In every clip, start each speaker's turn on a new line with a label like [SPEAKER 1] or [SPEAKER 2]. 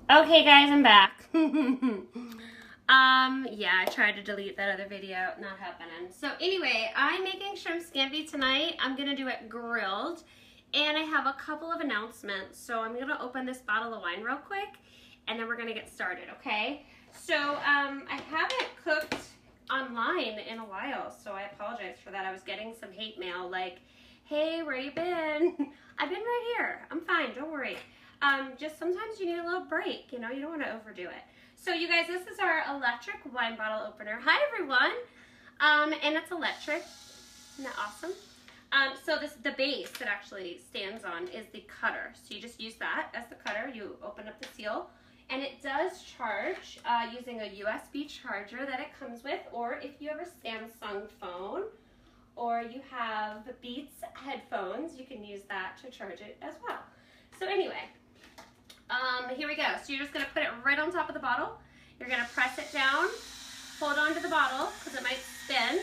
[SPEAKER 1] Okay guys, I'm back. Yeah, I tried to delete that other video, not happening. So anyway, I'm making shrimp scampi tonight. I'm gonna do it grilled, and I have a couple of announcements. So I'm gonna open this bottle of wine real quick, and then we're gonna get started, okay? So I haven't cooked online in a while, so I apologize for that. I was getting some hate mail like, hey, where you been? I've been right here. I'm fine, don't worry. Just sometimes you need a little break, you know, you don't want to overdo it. So you guys, this is our electric wine bottle opener. Hi everyone, and it's electric. Isn't that awesome? So the base that actually stands on is the cutter. So you just use that as the cutter. You open up the seal, and it does charge using a USB charger that it comes with, or if you have a Samsung phone, or you have Beats headphones, you can use that to charge it as well. So anyway, here we go. So you're just going to put it right on top of the bottle. You're going to press it down, hold on to the bottle because it might spin.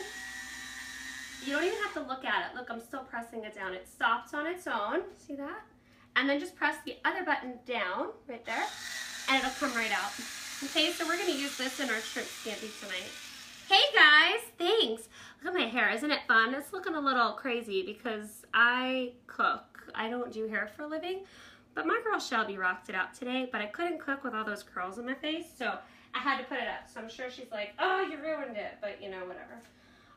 [SPEAKER 1] You don't even have to look at it. Look, I'm still pressing it down. It stops on its own. See that? And then just press the other button down right there, and it'll come right out. Okay, so we're going to use this in our shrimp scampi tonight. Hey guys, thanks. Look at my hair. Isn't it fun? It's looking a little crazy because I cook. I don't do hair for a living. But my girl Shelby rocked it out today, but I couldn't cook with all those curls in my face, so I had to put it up. So I'm sure she's like, oh, you ruined it, but you know, whatever.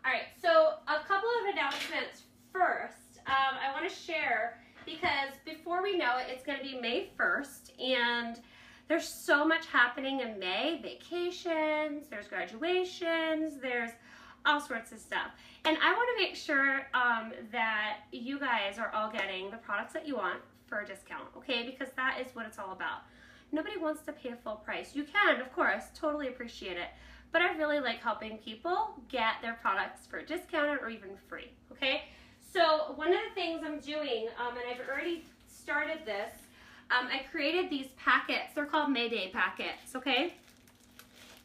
[SPEAKER 1] All right, so a couple of announcements first. I want to share, because before we know it, it's going to be May 1st, and there's so much happening in May. Vacations, there's graduations, there's all sorts of stuff. And I want to make sure that you guys are all getting the products that you want for a discount, okay? Because that is what it's all about. Nobody wants to pay a full price. You can, of course, totally appreciate it. But I really like helping people get their products for discounted or even free, okay? So one of the things I'm doing, and I've already started this, I created these packets. They're called Mayday packets, okay?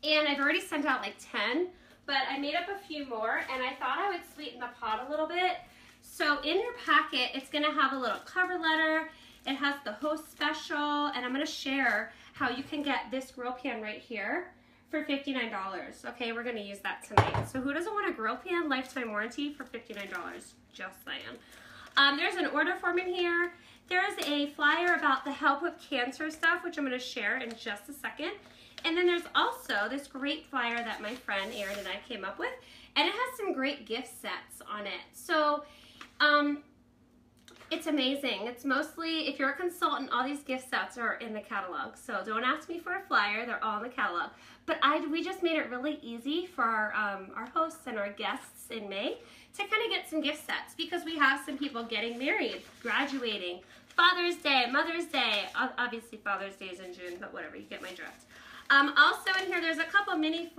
[SPEAKER 1] And I've already sent out like 10, but I made up a few more, and I thought I would sweeten the pot a little bit. So in your packet, it's going to have a little cover letter. It has the host special, and I'm going to share how you can get this grill pan right here for $59. Okay, we're going to use that tonight. So who doesn't want a grill pan lifetime warranty for $59? Just saying. There's an order form in here. There's a flyer about the help with cancer stuff, which I'm going to share in just a second. And then there's also this great flyer that my friend Erin and I came up with, and it has some great gift sets on it. So it's amazing. It's mostly, if you're a consultant, all these gift sets are in the catalog. So don't ask me for a flyer, they're all in the catalog. But we just made it really easy for our hosts and our guests in May to kind of get some gift sets, because we have some people getting married, graduating, Father's Day, Mother's Day. Obviously Father's Day is in June, but whatever, you get my drift. Also in here, there's a couple mini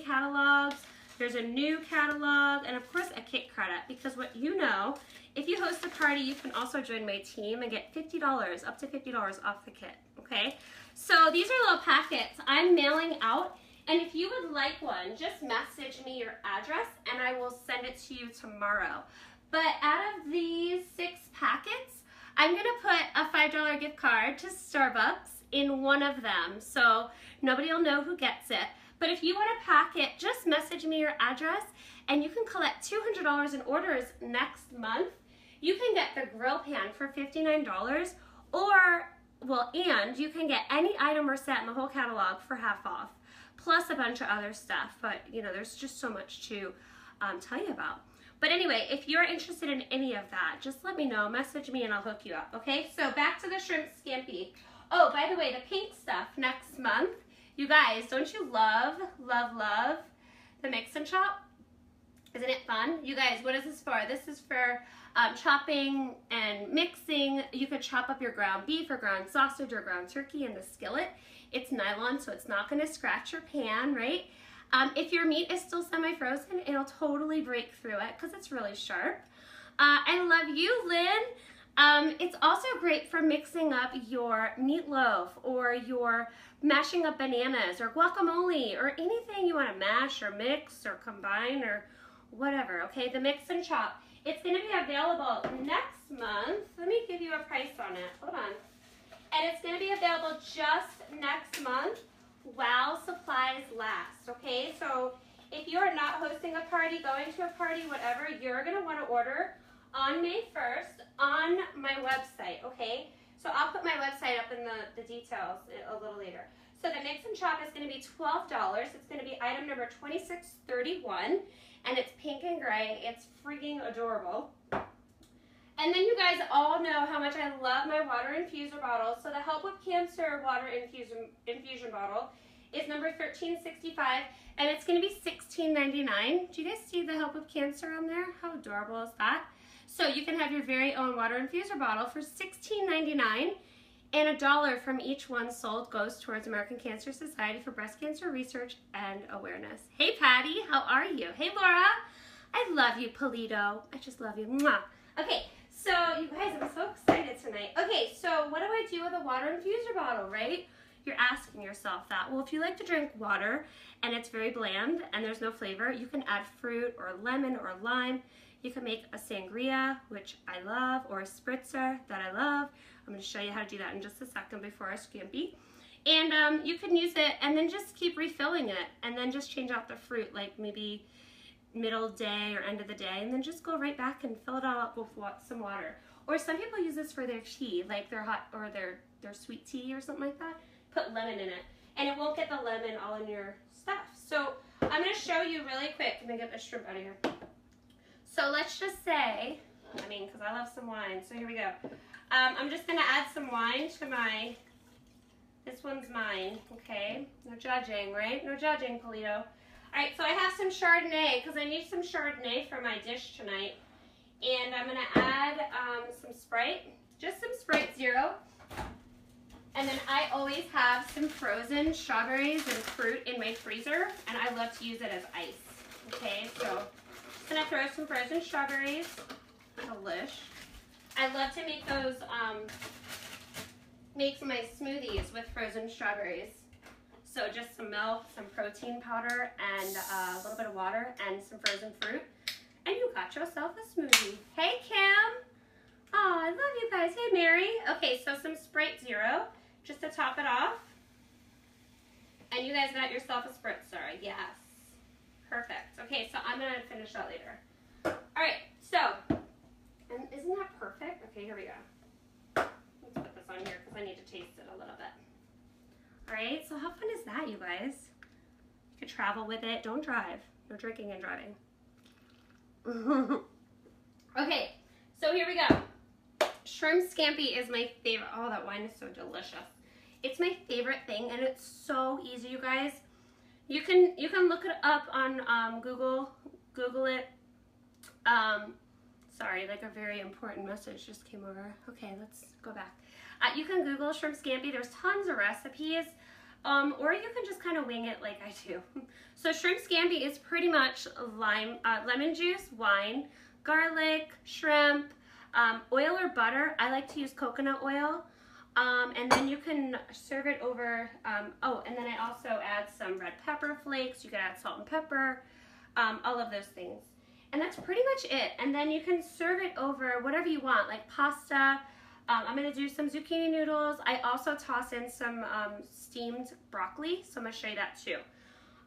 [SPEAKER 1] catalogs. There's a new catalog, and of course a kit credit, because what you know, if you host a party, you can also join my team and get $50, up to $50 off the kit, okay? So these are little packets I'm mailing out, and if you would like one, just message me your address and I will send it to you tomorrow. But out of these 6 packets, I'm gonna put a $5 gift card to Starbucks in one of them, so nobody will know who gets it. But if you want a packet, just message me your address, and you can collect $200 in orders next month. You can get the grill pan for $59, or, well, and you can get any item or set in the whole catalog for half off, plus a bunch of other stuff. But, you know, there's just so much to tell you about. But anyway, if you're interested in any of that, just let me know, message me, and I'll hook you up, okay? So back to the shrimp scampi. Oh, by the way, the pink stuff next month. You guys, don't you love, love, love the mix and chop? Isn't it fun? You guys, what is this for? This is for chopping and mixing. You could chop up your ground beef or ground sausage or ground turkey in the skillet. It's nylon, so it's not gonna scratch your pan, right? If your meat is still semi-frozen, it'll totally break through it because it's really sharp. I love you, Lynn. It's also great for mixing up your meatloaf, or your mashing up bananas, or guacamole, or anything you want to mash or mix or combine or whatever, okay? The mix and chop. It's going to be available next month. Let me give you a price on it. Hold on. And it's going to be available just next month while supplies last, okay? So if you are not hosting a party, going to a party, whatever, you're going to want to order on May 1st on my website, okay? So I'll put my website up in the details a little later. So the mix and chop is going to be $12. It's going to be item number 2631, and it's pink and gray. It's freaking adorable. And then you guys all know how much I love my water infuser bottle. So the Help with Cancer water infusion bottle is number 1365, and it's going to be $16.99. Do you guys see the Help with Cancer on there? How adorable is that? So you can have your very own water infuser bottle for $16.99, and $1 from each one sold goes towards American Cancer Society for breast cancer research and awareness. Hey Patty, how are you? Hey Laura, I love you. Polito, I just love you. Mwah. Okay, so you guys, I'm so excited tonight. Okay, so what do I do with a water infuser bottle, right? You're asking yourself that. Well, if you like to drink water and it's very bland and there's no flavor, you can add fruit or lemon or lime. You can make a sangria, which I love, or a spritzer that I love. I'm going to show you how to do that in just a second before our scampi. And you can use it and then just keep refilling it and then just change out the fruit, like maybe middle day or end of the day, and then just go right back and fill it all up with some water. Or some people use this for their tea, like their hot or their sweet tea or something like that. Put lemon in it, and it won't get the lemon all in your stuff. So I'm going to show you really quick. Let me get the shrimp out of here. So let's just say, because I love some wine, so here we go. I'm just going to add some wine to this one's mine, okay? No judging, right? No judging, Polito. All right, so I have some Chardonnay, because I need some Chardonnay for my dish tonight. And I'm going to add some Sprite, just some Sprite Zero. And then I always have some frozen strawberries and fruit in my freezer, and I love to use it as ice, okay? So I'm going to throw some frozen strawberries. Delish. I love to make those, make my smoothies with frozen strawberries. So just some milk, some protein powder, and a little bit of water, and some frozen fruit. And you got yourself a smoothie. Hey, Kim. Oh, I love you guys. Hey, Mary. Okay, so some Sprite Zero, just to top it off. And you guys got yourself a spritzer. Yes. Perfect. Okay, so I'm going to finish that later. All right, so, and isn't that perfect? Okay, here we go. Let's put this on here because I need to taste it a little bit. All right, so how fun is that, you guys? You could travel with it. Don't drive. No drinking and driving. Okay, so here we go. Shrimp scampi is my favorite. Oh, that wine is so delicious. It's my favorite thing, and it's so easy, you guys. You can look it up on Google it. Sorry, like a very important message just came over. Okay, let's go back. You can Google shrimp scampi. There's tons of recipes, or you can just kind of wing it like I do. So shrimp scampi is pretty much lemon juice, wine, garlic, shrimp, oil or butter. I like to use coconut oil. And then you can serve it over, oh, and then I also add some red pepper flakes. You can add salt and pepper, all of those things. And that's pretty much it. And then you can serve it over whatever you want, like pasta. I'm going to do some zucchini noodles. I also toss in some steamed broccoli, so I'm going to show you that too.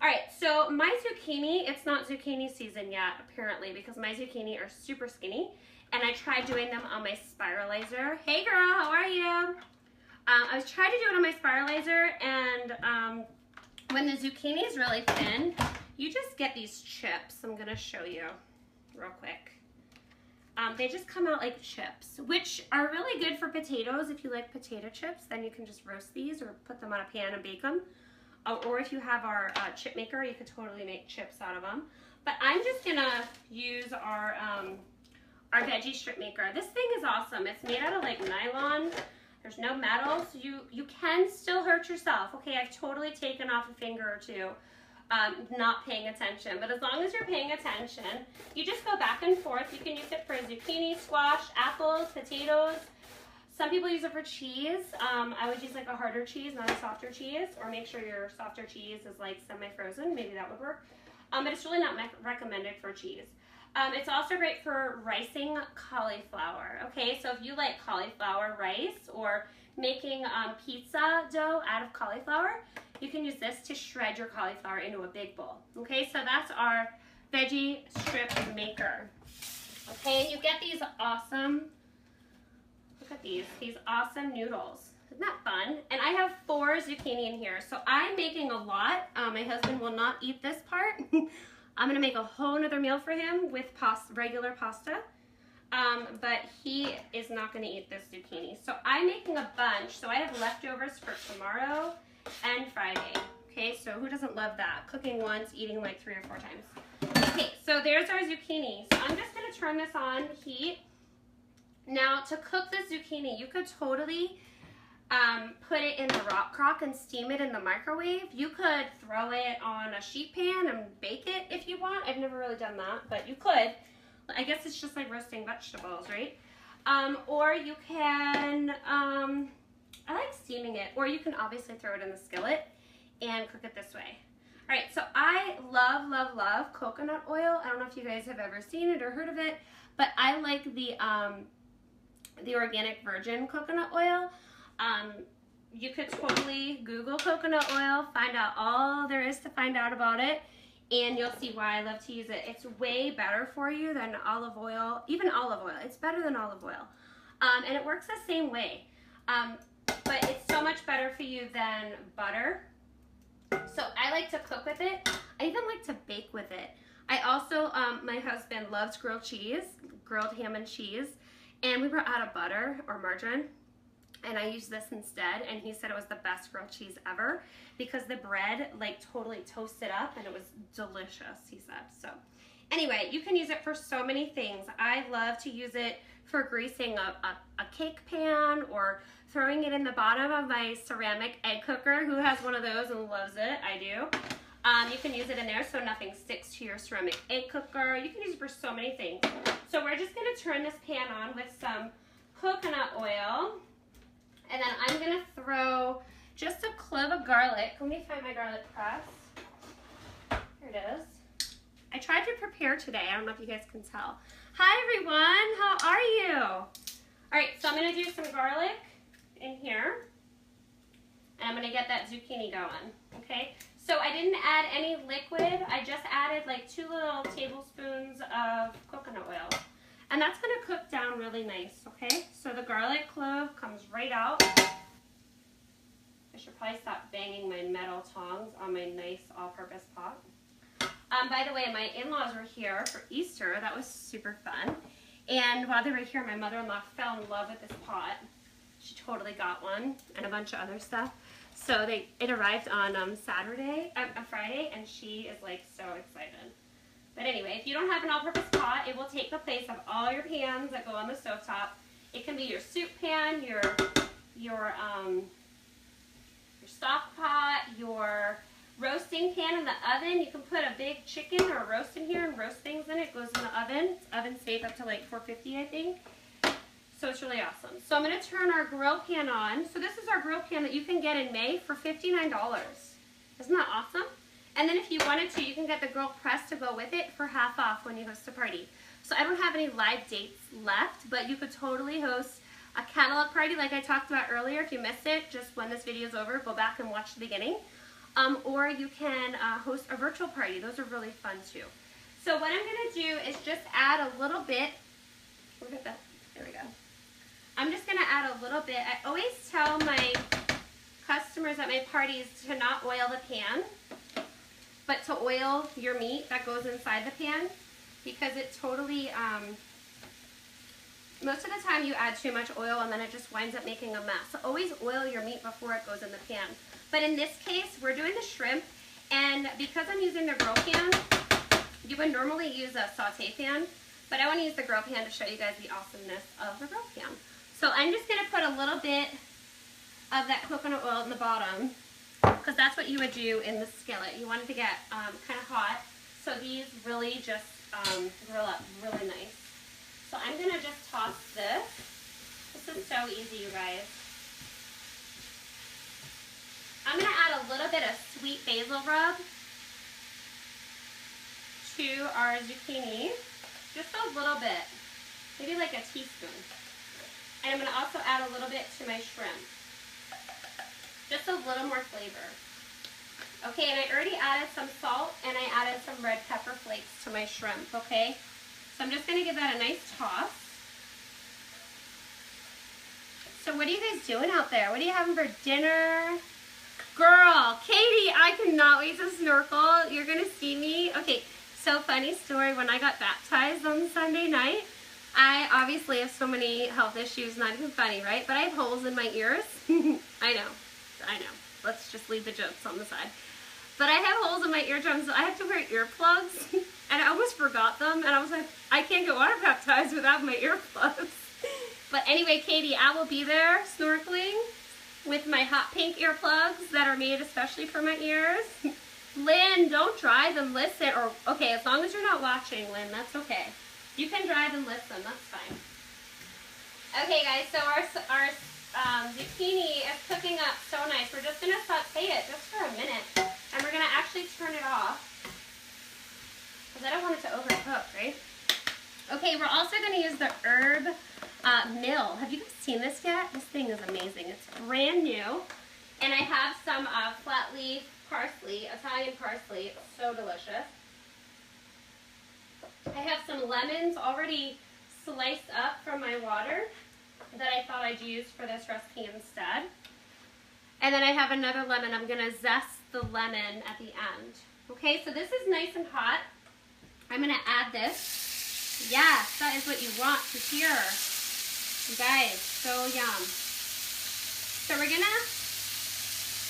[SPEAKER 1] All right, so my zucchini, it's not zucchini season yet, apparently, because my zucchini are super skinny. And I tried doing them on my spiralizer. Hey girl, how are you? I was trying to do it on my spiralizer, and when the zucchini is really thin, you just get these chips. I'm going to show you real quick. They just come out like chips, which are really good for potatoes. If you like potato chips, then you can just roast these or put them on a pan and bake them. Or if you have our chip maker, you could totally make chips out of them. But I'm just going to use our veggie strip maker. This thing is awesome. It's made out of like nylon. There's no metal, so you can still hurt yourself. Okay, I've totally taken off a finger or two not paying attention. But as long as you're paying attention, you just go back and forth. You can use it for zucchini, squash, apples, potatoes. Some people use it for cheese. I would use like a harder cheese, not a softer cheese, or make sure your softer cheese is like semi-frozen. Maybe that would work. But it's really not recommended for cheese. It's also great for ricing cauliflower, okay? So if you like cauliflower rice or making pizza dough out of cauliflower, you can use this to shred your cauliflower into a big bowl. Okay, so that's our veggie strip maker. Okay, and you get these awesome, look at these awesome noodles. Isn't that fun? And I have 4 zucchini in here, so I'm making a lot. My husband will not eat this part. I'm gonna make a whole nother meal for him with regular pasta. But he is not gonna eat this zucchini. So I'm making a bunch, so I have leftovers for tomorrow and Friday. Okay, so who doesn't love that? Cooking once, eating like 3 or 4 times. Okay, so there's our zucchini. So I'm just gonna turn this on heat. Now to cook the zucchini, you could totally put it in the rock crock and steam it in the microwave. You could throw it on a sheet pan and bake it if you want. I've never really done that, but you could. I guess it's just like roasting vegetables, right? Or you can, I like steaming it, or you can obviously throw it in the skillet and cook it this way. All right, so I love, love, love coconut oil. I don't know if you guys have ever seen it or heard of it, but I like the organic virgin coconut oil. You could totally Google coconut oil, find out all there is to find out about it, and you'll see why I love to use it. It's way better for you than olive oil, even olive oil. It's better than olive oil. And it works the same way. But it's so much better for you than butter. So I like to cook with it. I even like to bake with it. I also, my husband loves grilled cheese, grilled ham and cheese, and we were out of butter or margarine, and I used this instead, and he said it was the best grilled cheese ever because the bread like totally toasted up and it was delicious, he said. So anyway, you can use it for so many things. I love to use it for greasing a cake pan or throwing it in the bottom of my ceramic egg cooker. Who has one of those and loves it? I do. You can use it in there so nothing sticks to your ceramic egg cooker. You can use it for so many things. So we're just going to turn this pan on with some coconut oil. And then I'm going to throw just a clove of garlic. Let me find my garlic press. Here it is. I tried to prepare today. I don't know if you guys can tell. Hi everyone, how are you? All right, so I'm going to do some garlic in here. And I'm going to get that zucchini going, okay? So I didn't add any liquid. I just added like 2 little tablespoons of coconut oil. And that's going to cook down really nice, okay? So the garlic clove comes right out. I should probably stop banging my metal tongs on my nice all-purpose pot. By the way, my in-laws were here for Easter. That was super fun. And while they were here, my mother-in-law fell in love with this pot. She totally got one and a bunch of other stuff. So it arrived on Friday, and she is like so excited. But anyway, if you don't have an all-purpose pot, it will take the place of all your pans that go on the stovetop. It can be your soup pan, your stock pot, your roasting pan in the oven. You can put a big chicken or a roast in here and roast things in it. It goes in the oven. It's oven safe up to like 450, I think. So it's really awesome. So I'm going to turn our grill pan on. So this is our grill pan that you can get in May for $59. Isn't that awesome? And then if you wanted to, you can get the grill press to go with it for half off when you host a party. So I don't have any live dates left, but you could totally host a cantaloupe party like I talked about earlier. If you missed it, just when this video is over, go back and watch the beginning. Or you can host a virtual party. Those are really fun too. So what I'm going to do is just add a little bit. Look at that. There we go. I'm just going to add a little bit. I always tell my customers at my parties to not oil the pan, but to oil your meat that goes inside the pan, because it totally, most of the time you add too much oil and then it just winds up making a mess. So always oil your meat before it goes in the pan. But in this case, we're doing the shrimp, and because I'm using the grill pan, you would normally use a saute pan, but I want to use the grill pan to show you guys the awesomeness of the grill pan. So I'm just going to put a little bit of that coconut oil in the bottom, because that's what you would do in the skillet. You want it to get kind of hot, so these really just grill up really nice. So I'm going to just toss this. This is so easy, you guys. I'm going to add a little bit of sweet basil rub to our zucchini. Just a little bit, maybe like a teaspoon. And I'm going to also add a little bit to my shrimp. Just a little more flavor. Okay, and I already added some salt and I added some red pepper flakes to my shrimp, okay? So I'm just gonna give that a nice toss. So what are you guys doing out there? What are you having for dinner? Girl, Katie, I cannot wait to snorkel. You're gonna see me. Okay, so funny story, when I got baptized on Sunday night, I obviously have so many health issues, not even funny, right? But I have holes in my ears. I know. Let's just leave the jokes on the side. But I have holes in my eardrums, so I have to wear earplugs. And I almost forgot them, and I was like, I can't get water baptized without my earplugs. But anyway, Katie, I will be there snorkeling with my hot pink earplugs that are made especially for my ears. Lynn, don't drive and listen. Or, okay, as long as you're not watching, Lynn, that's okay. You can drive and listen, that's fine. Okay, guys, so our zucchini is cooking up so nice. We're just going to saute it just for a minute. And we're going to actually turn it off, because I don't want it to overcook, right? Okay, we're also going to use the herb mill. Have you guys seen this yet? This thing is amazing. It's brand new. And I have some flat leaf parsley, Italian parsley. It's so delicious. I have some lemons already sliced up from my water that I thought I'd use for this recipe instead. And then I have another lemon. I'm going to zest the lemon at the end. Okay, so this is nice and hot. I'm going to add this. Yes, that is what you want to hear. You guys, so yum. So we're going to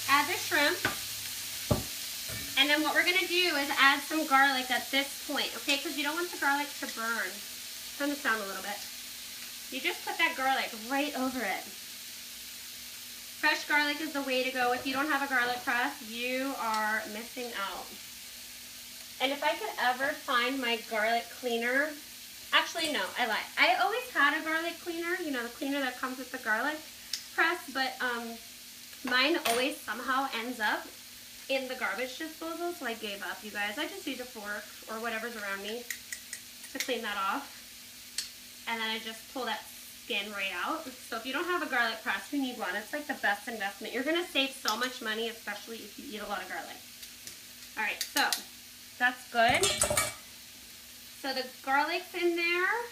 [SPEAKER 1] add the shrimp. And then what we're going to do is add some garlic at this point, okay? Because you don't want the garlic to burn. Turn this down a little bit. You just put that garlic right over it. Fresh garlic is the way to go. If you don't have a garlic press, you are missing out. And if I could ever find my garlic cleaner, actually no, I lied. I always had a garlic cleaner, you know, the cleaner that comes with the garlic press, but mine always somehow ends up in the garbage disposal, so I gave up, you guys. I just use a fork or whatever's around me to clean that off. And then I just pull that skin right out. So if you don't have a garlic press, you need one. It's like the best investment. You're going to save so much money, especially if you eat a lot of garlic. All right, so that's good. So the garlic's in there.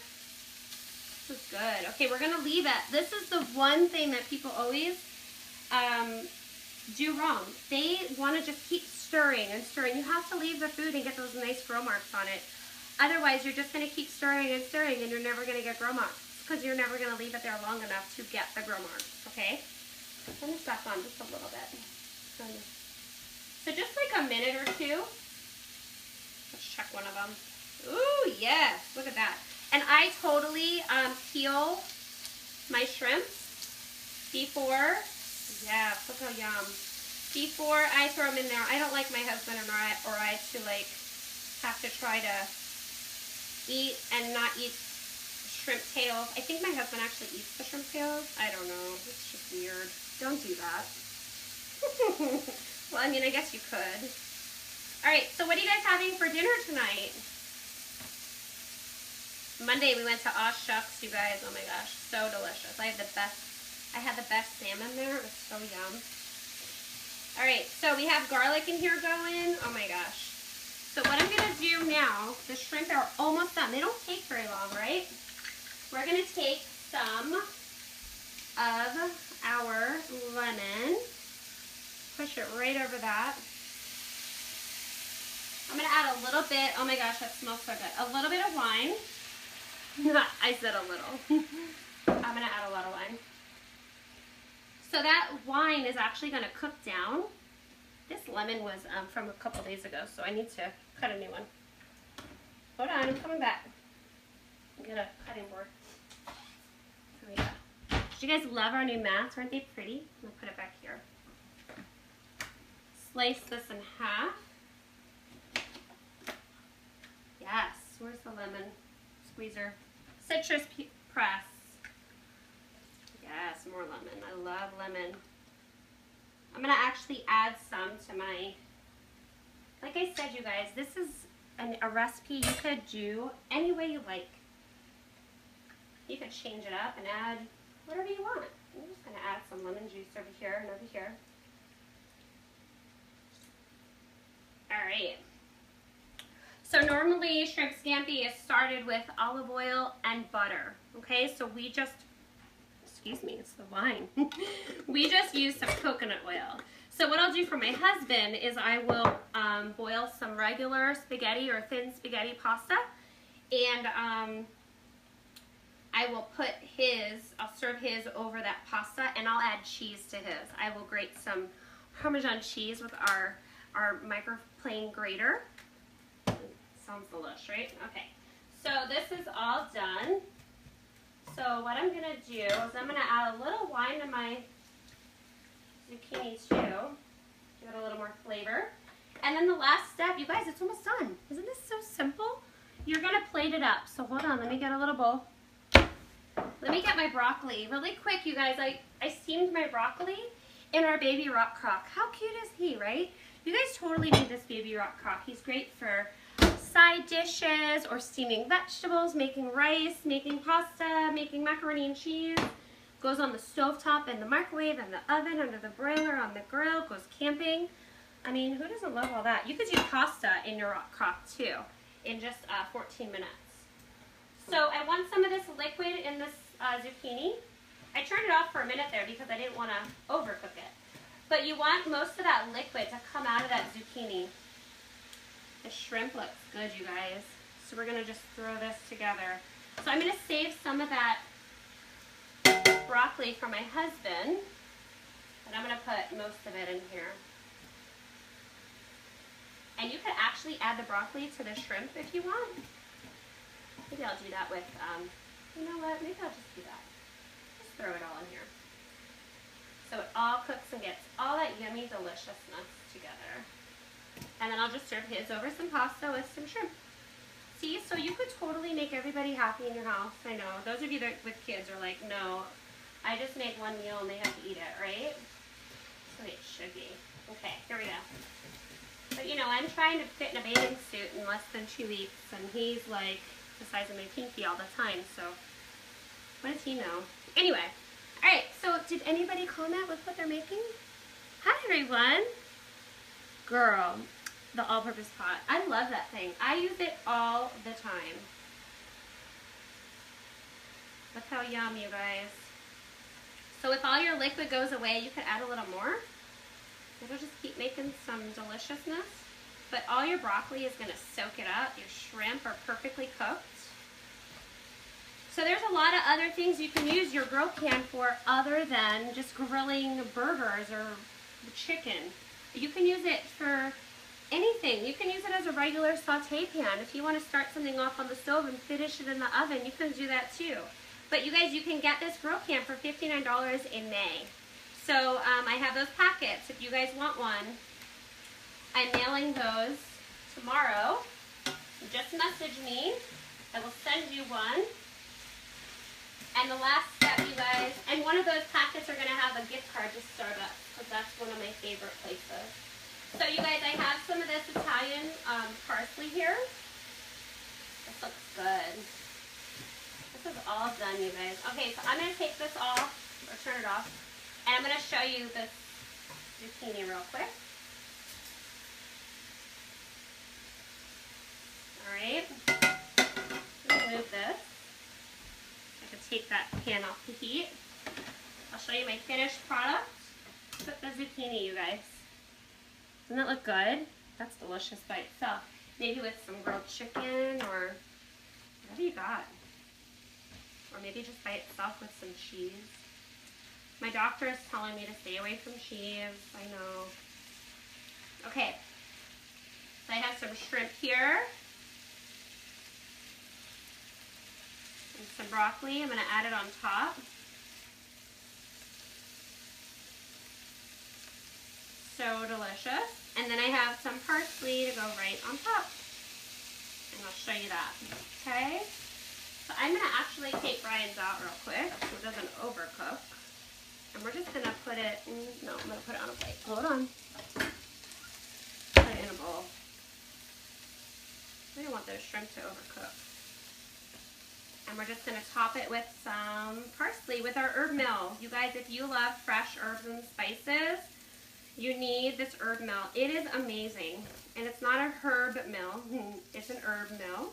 [SPEAKER 1] This is good. Okay, we're going to leave it. This is the one thing that people always do wrong. They want to just keep stirring and stirring. You have to leave the food and get those nice grill marks on it. Otherwise, you're just going to keep stirring and stirring, and you're never going to get grill marks because you're never going to leave it there long enough to get the grill marks, okay? Turn this back on just a little bit. So just like a minute or two. Let's check one of them. Ooh, yes, look at that. And I totally peel my shrimps before, yeah, look how yum. Before I throw them in there. I don't like my husband or I to like have to try to eat and not eat shrimp tails. I think my husband actually eats the shrimp tails. I don't know. It's just weird. Don't do that. Well, I mean, I guess you could. All right, so what are you guys having for dinner tonight? Monday we went to Aw Shucks, you guys. Oh my gosh, so delicious. I had the best salmon there. It was so yum. All right, so we have garlic in here going. Oh my gosh. So what I'm going to do now, the shrimp are almost done. They don't take very long, right? We're going to take some of our lemon, push it right over that. I'm going to add a little bit, oh my gosh, that smells so good. A little bit of wine. I said a little. I'm going to add a lot of wine. So that wine is actually going to cook down. This lemon was from a couple days ago, so I need to cut a new one. Hold on, I'm coming back. Get a cutting board. Here we go. Did you guys love our new mats? Aren't they pretty? I'm going to put it back here. Slice this in half. Yes, where's the lemon squeezer? Citrus press. Yes, more lemon. I love lemon. I'm going to actually add some to my, like I said, you guys, this is a recipe you could do any way you like. You could change it up and add whatever you want. I'm just going to add some lemon juice over here and over here. right. So normally shrimp scampi is started with olive oil and butter. Okay, so we just, excuse me, it's the wine. We just use some coconut oil. So what I'll do for my husband is I will boil some regular spaghetti or thin spaghetti pasta, and I will put I'll serve his over that pasta, and I'll add cheese to his. I will grate some Parmesan cheese with our microplane grater. Sounds delish, right? Okay, so this is all done. So what I'm gonna do is I'm gonna add a little wine to my zucchini too. Give it a little more flavor. And then the last step, you guys, it's almost done. Isn't this so simple? You're gonna plate it up. So hold on, let me get a little bowl. Let me get my broccoli. Really quick, you guys, I steamed my broccoli in our baby rock crock. How cute is he, right? You guys totally need this baby rock crock. He's great for side dishes or steaming vegetables, making rice, making pasta, making macaroni and cheese. Goes on the stovetop, in the microwave, in the oven, under the broiler, on the grill, goes camping. I mean, who doesn't love all that? You could do pasta in your rock crock too in just 14 minutes. So I want some of this liquid in this zucchini. I turned it off for a minute there because I didn't want to overcook it. But you want most of that liquid to come out of that zucchini. The shrimp looks good, you guys. So we're going to just throw this together. So I'm going to save some of that broccoli for my husband. And I'm going to put most of it in here. And you could actually add the broccoli to the shrimp if you want. Maybe I'll do that with, you know what, maybe I'll just do that. Just throw it all in here. So it all cooks and gets all that yummy deliciousness together. And then I'll just serve his over some pasta with some shrimp. See, so you could totally make everybody happy in your house. I know, those of you that with kids are like, no, I just make one meal and they have to eat it, right? So it should be. Okay, here we go. But you know, I'm trying to fit in a bathing suit in less than 2 weeks, and he's like the size of my pinky all the time, so what does he know? Anyway, alright, so did anybody comment with what they're making? Hi everyone! Girl, the all-purpose pot. I love that thing. I use it all the time. Look how yum, you guys. So if all your liquid goes away, you could add a little more. It'll just keep making some deliciousness. But all your broccoli is going to soak it up. Your shrimp are perfectly cooked. So there's a lot of other things you can use your grill pan for other than just grilling burgers or chicken. You can use it for anything. You can use it as a regular saute pan. If you want to start something off on the stove and finish it in the oven, you can do that too. But you guys, you can get this grill pan for $59 in May. So I have those packets if you guys want one. I'm mailing those tomorrow. Just message me. I will send you one. And the last step, you guys, and one of those packets are going to have a gift card to Starbucks, because that's one of my favorite places. So you guys, I have some of this Italian parsley here. This looks good. This is all done, you guys. Okay, so I'm going to take this off, or turn it off, and I'm going to show you this zucchini real quick. Alright, move this. I can take that pan off the heat. I'll show you my finished product. Put the zucchini, you guys. Doesn't that look good? That's delicious by itself. Maybe with some grilled chicken or whatever you got. Or maybe just by itself with some cheese. My doctor is telling me to stay away from cheese. I know. Okay. So I have some shrimp here. And some broccoli. I'm going to add it on top. So delicious. And then I have some parsley to go right on top. And I'll show you that. Okay? So I'm going to actually take Brian's out real quick so it doesn't overcook. And we're just going to put it, no, I'm going to put it on a plate. Hold on. Put it in a bowl. We don't want those shrimp to overcook. And we're just going to top it with some parsley with our herb mill. You guys, if you love fresh herbs and spices, you need this herb mill. It is amazing. And it's not a herb mill. It's an herb mill.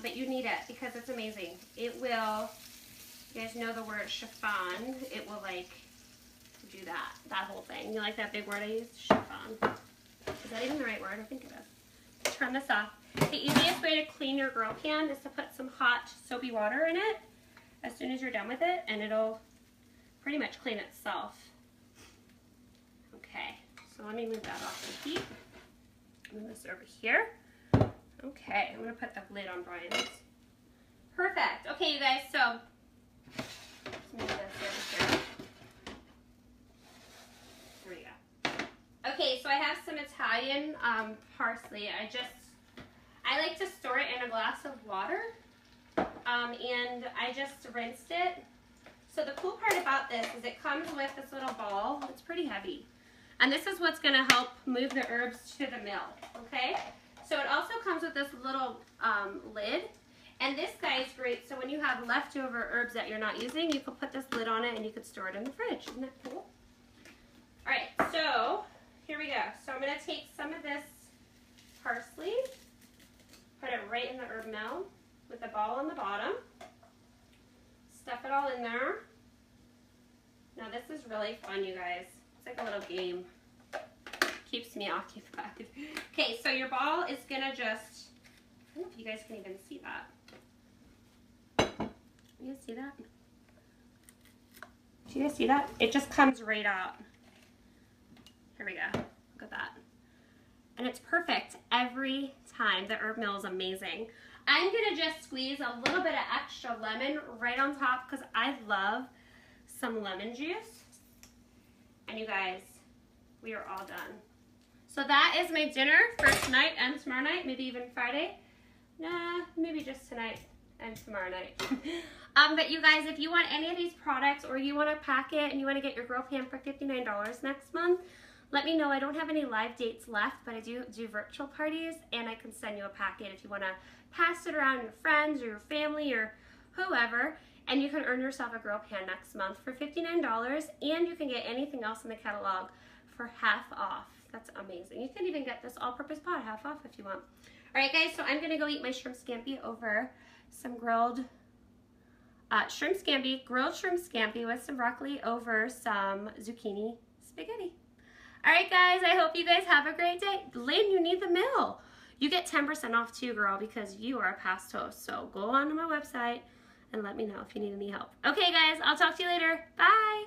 [SPEAKER 1] But you need it because it's amazing. It will, you guys know the word chiffon. It will like do that whole thing. You like that big word I used? Chiffon. Is that even the right word? I think it is. Turn this off. The easiest way to clean your grill pan is to put some hot soapy water in it as soon as you're done with it, and it'll pretty much clean itself. Okay, so let me move that off the heat. Move this over here. Okay, I'm gonna put the lid on Brian's. Perfect. Okay, you guys, so let's move this over here. There we go. Okay, so I have some Italian parsley. I like to store it in a glass of water, and I just rinsed it. So the cool part about this is it comes with this little ball. It's pretty heavy. And this is what's gonna help move the herbs to the mill, okay? So it also comes with this little lid. And this guy is great, so when you have leftover herbs that you're not using, you could put this lid on it and you could store it in the fridge. Isn't that cool? All right, so here we go. So I'm gonna take some of this parsley, put it right in the herb mill with the ball on the bottom. Stuff it all in there. Now this is really fun, you guys. It's like a little game. Keeps me occupied. Okay, so your ball is gonna just, I don't know if you guys can even see that. You guys see that? Do you guys see that? It just comes right out. Here we go. Look at that. And it's perfect every time. The herb mill is amazing. I'm gonna just squeeze a little bit of extra lemon right on top because I love some lemon juice. And you guys, we are all done. So that is my dinner for tonight and tomorrow night, maybe even Friday. Nah, maybe just tonight and tomorrow night. But you guys, if you want any of these products or you want to pack it and you want to get your grill pan for $59 next month, let me know. I don't have any live dates left, but I do virtual parties, and I can send you a packet if you want to pass it around your friends or your family or whoever, and you can earn yourself a grill pan next month for $59, and you can get anything else in the catalog for half off. That's amazing. You can even get this all-purpose pot half off if you want. All right, guys, so I'm going to go eat my shrimp scampi over some grilled shrimp scampi, grilled shrimp scampi with some broccoli over some zucchini spaghetti. All right, guys, I hope you guys have a great day. Lynn, you need the mill. You get 10% off too, girl, because you are a past host. So go on to my website and let me know if you need any help. Okay, guys, I'll talk to you later. Bye.